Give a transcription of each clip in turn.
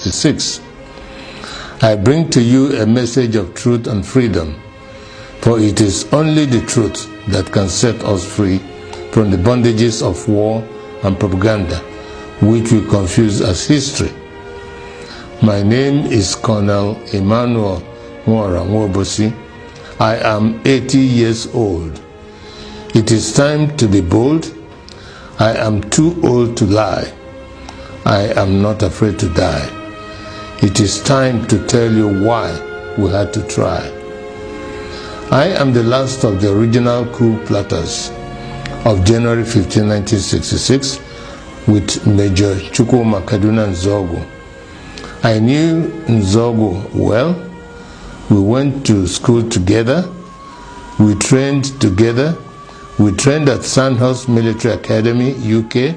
1966. I bring to you a message of truth and freedom, for it is only the truth that can set us free from the bondages of war and propaganda, which we confuse as history. My name is Colonel Emmanuel Nwobosi. I am 80 years old. It is time to be bold. I am too old to lie. I am not afraid to die. It is time to tell you why we had to try. I am the last of the original coup plotters of January 15, 1966, with Major Chukwuma Kaduna Nzogu. I knew Nzogu well. We went to school together. We trained together. We trained at Sandhurst Military Academy, UK.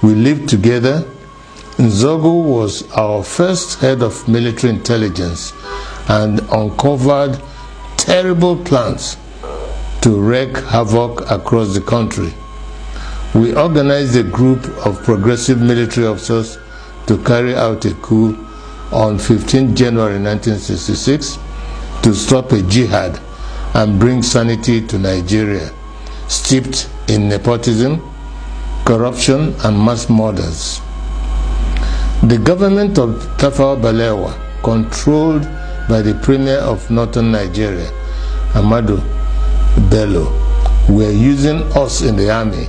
We lived together. Nzogu was our first head of military intelligence and uncovered terrible plans to wreak havoc across the country. We organized a group of progressive military officers to carry out a coup on 15 January 1966 to stop a jihad and bring sanity to Nigeria, steeped in nepotism, corruption, and mass murders. The government of Tafawa Balewa, controlled by the Premier of Northern Nigeria, Ahmadu Bello, were using us in the army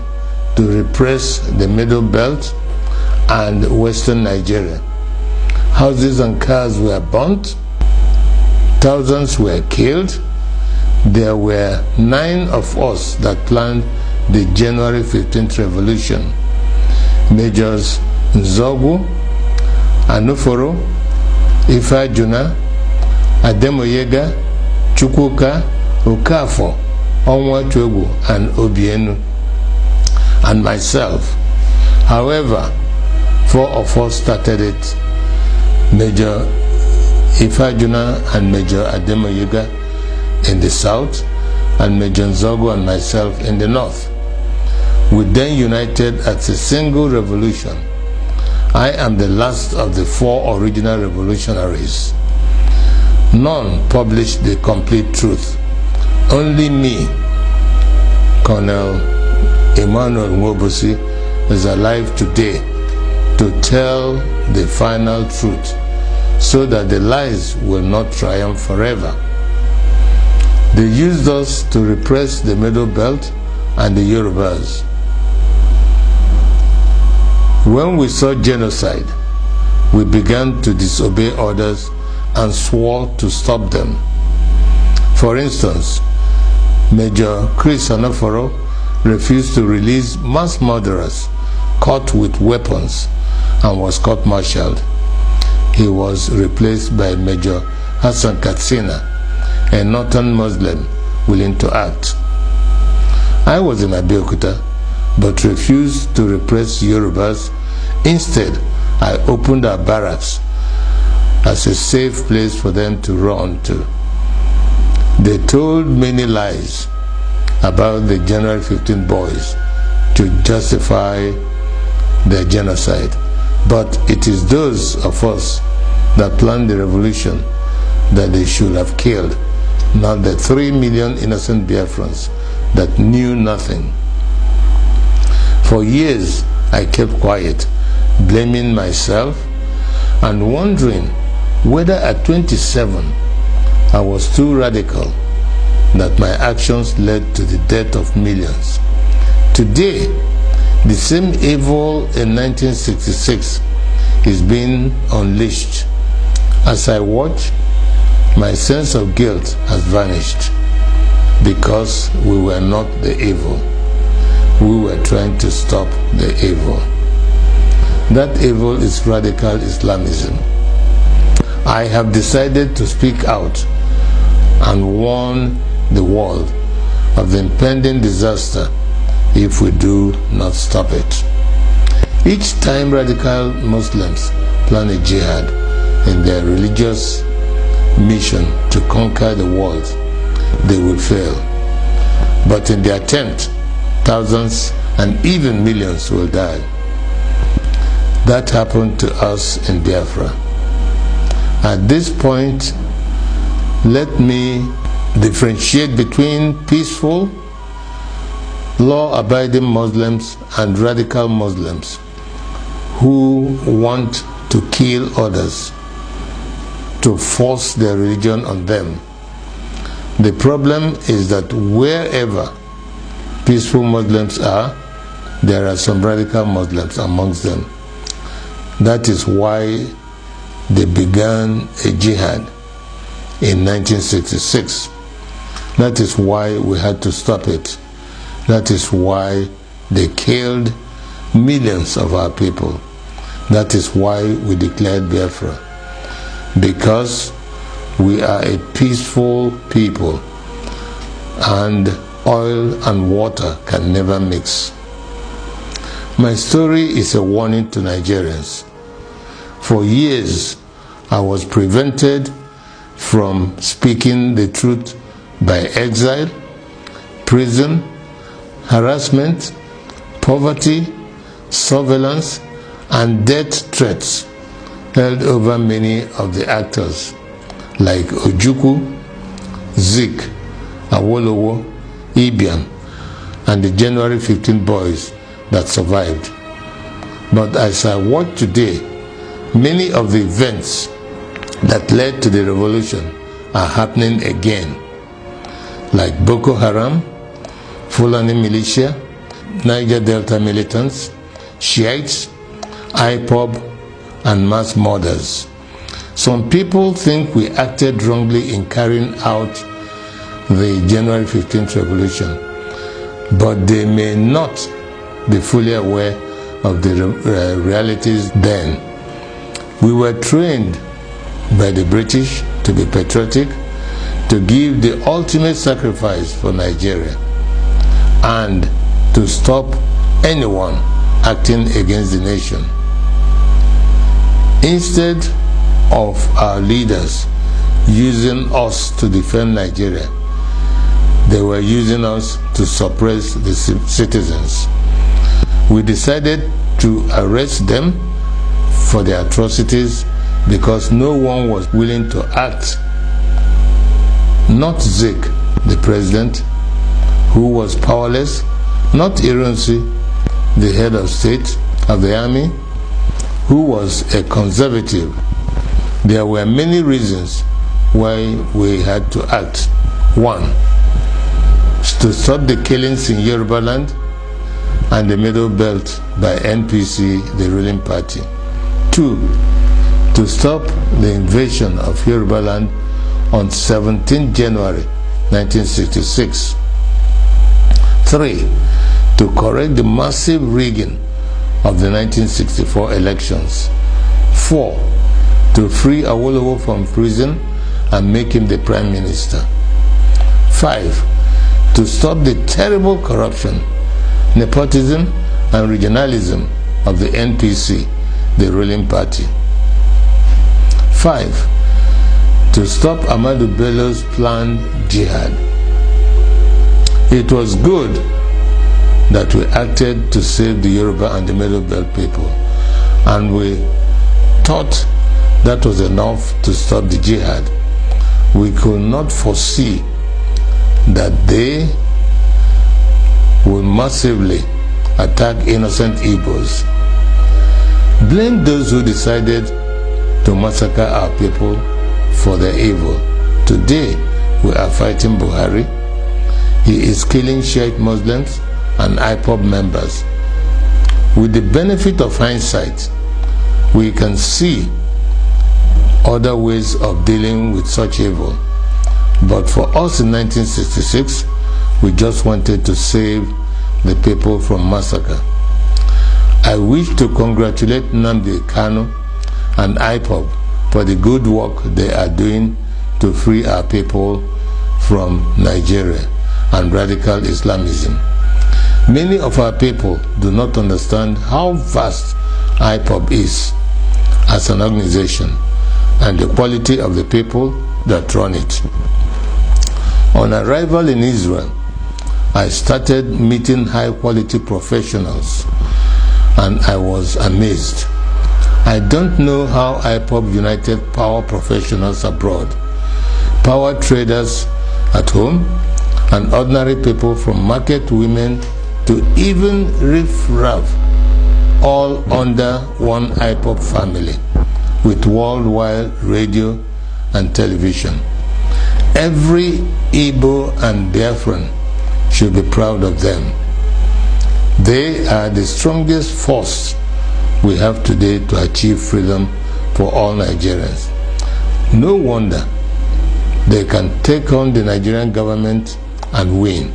to repress the Middle Belt and Western Nigeria. Houses and cars were burnt. Thousands were killed. There were 9 of us that planned the January 15th revolution. Majors Nzogu, Anuforo, Ifajuna, Ademoyega, Chukwuka, Okafor, Onwatuegu, and Obienu, and myself. However, 4 of us started it: Major Ifajuna and Major Ademoyega in the south, and Major Nzogu and myself in the north. We then united as a single revolution. I am the last of the 4 original revolutionaries. None published the complete truth. Only me, Colonel Emmanuel Nwobosi, is alive today to tell the final truth, so that the lies will not triumph forever. They used us to repress the Middle Belt and the Yorubas. When we saw genocide, we began to disobey orders and swore to stop them. For instance, Major Chris Anoforo refused to release mass murderers caught with weapons and was court-martialed. He was replaced by Major Hassan Katsina, a northern Muslim willing to act. I was in Abeokuta, but refused to repress Yorubas. Instead, I opened our barracks as a safe place for them to run to. They told many lies about the January 15 boys to justify their genocide. But it is those of us that planned the revolution that they should have killed, not the 3 million innocent Biafrans that knew nothing. For years, I kept quiet, blaming myself and wondering whether at 27 I was too radical, that my actions led to the death of millions. Today, the same evil in 1966 is being unleashed. As I watch, my sense of guilt has vanished, because we were not the evil. We were trying to stop the evil. That evil is radical Islamism. I have decided to speak out and warn the world of the impending disaster if we do not stop it. Each time radical Muslims plan a jihad in their religious mission to conquer the world, they will fail. But in the attempt, thousands and even millions will die. That happened to us in Biafra. At this point, let me differentiate between peaceful, law-abiding Muslims and radical Muslims who want to kill others, to force their religion on them. The problem is that wherever peaceful Muslims are, there are some radical Muslims amongst them. That is why they began a jihad in 1966. That is why we had to stop it. That is why they killed millions of our people. That is why we declared Biafra. Because we are a peaceful people, and oil and water can never mix. My story is a warning to Nigerians. For years, I was prevented from speaking the truth by exile, prison, harassment, poverty, surveillance, and death threats held over many of the actors like Ojukwu, Zik, Awolowo, Ibiam, and the January 15 boys that survived. But as I watch today, many of the events that led to the revolution are happening again, like Boko Haram, Fulani militia, Niger Delta militants, Shiites, IPOB, and mass murders. Some people think we acted wrongly in carrying out the January 15th revolution, but they may not be fully aware of the realities then. We were trained by the British to be patriotic, to give the ultimate sacrifice for Nigeria, and to stop anyone acting against the nation. Instead of our leaders using us to defend Nigeria, they were using us to suppress the citizens. We decided to arrest them for their atrocities because no one was willing to act. Not Zik, the president, who was powerless, not Irunsi, the head of state of the army, who was a conservative. There were many reasons why we had to act. 1, to stop the killings in Yoruba land and the Middle Belt by NPC, the ruling party. 2, to stop the invasion of Yoruba land on 17 January 1966. 3, to correct the massive rigging of the 1964 elections. 4, to free Awolowo from prison and make him the Prime Minister. 5, to stop the terrible corruption, nepotism, and regionalism of the NPC, the ruling party. 5, to stop Ahmadu Bello's planned jihad. It was good that we acted to save the Yoruba and the Middle Belt people, and we thought that was enough to stop the jihad. We could not foresee that they will massively attack innocent Igbos. Blame those who decided to massacre our people for their evil. Today, we are fighting Buhari. He is killing Shiite Muslims and IPOB members. With the benefit of hindsight, we can see other ways of dealing with such evil. But for us in 1966, we just wanted to save the people from massacre. I wish to congratulate Nnamdi Kanu and IPOB for the good work they are doing to free our people from Nigeria and radical Islamism. Many of our people do not understand how vast IPOB is as an organization and the quality of the people that run it. On arrival in Israel, I started meeting high-quality professionals, and I was amazed. I don't know how IPOB united power professionals abroad, power traders at home, and ordinary people from market women to even riff-raff, all under one IPOB family with worldwide radio and television. Every Igbo and Biafran should be proud of them. They are the strongest force we have today to achieve freedom for all Nigerians. No wonder they can take on the Nigerian government and win.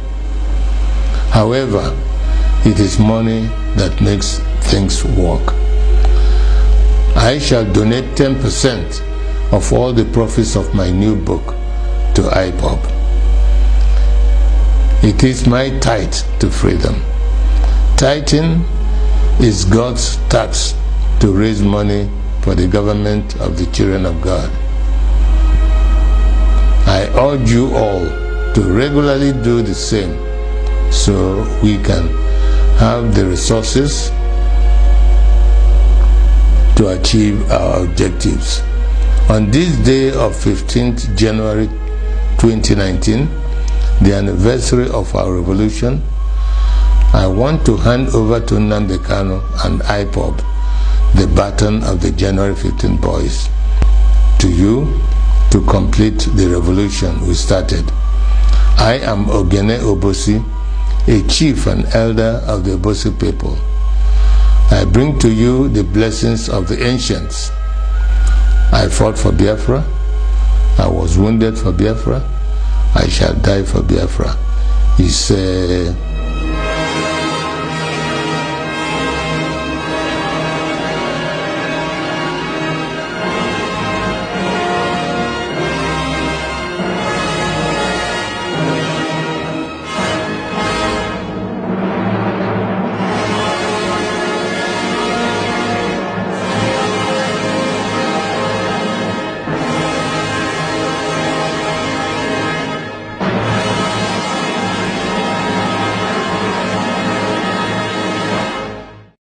However, it is money that makes things work. I shall donate 10% of all the profits of my new book to IPOB. It is my tithe to freedom. Tithing is God's tax to raise money for the government of the children of God. I urge you all to regularly do the same so we can have the resources to achieve our objectives. On this day of 15th January 2019, the anniversary of our revolution, I want to hand over to Nnamdi Kanu and IPOB the baton of the January 15 boys. To you, to complete the revolution we started. I am Ogene Obosi, a chief and elder of the Obosi people. I bring to you the blessings of the ancients. I fought for Biafra. I was wounded for Biafra. I shall die for Biafra. He said,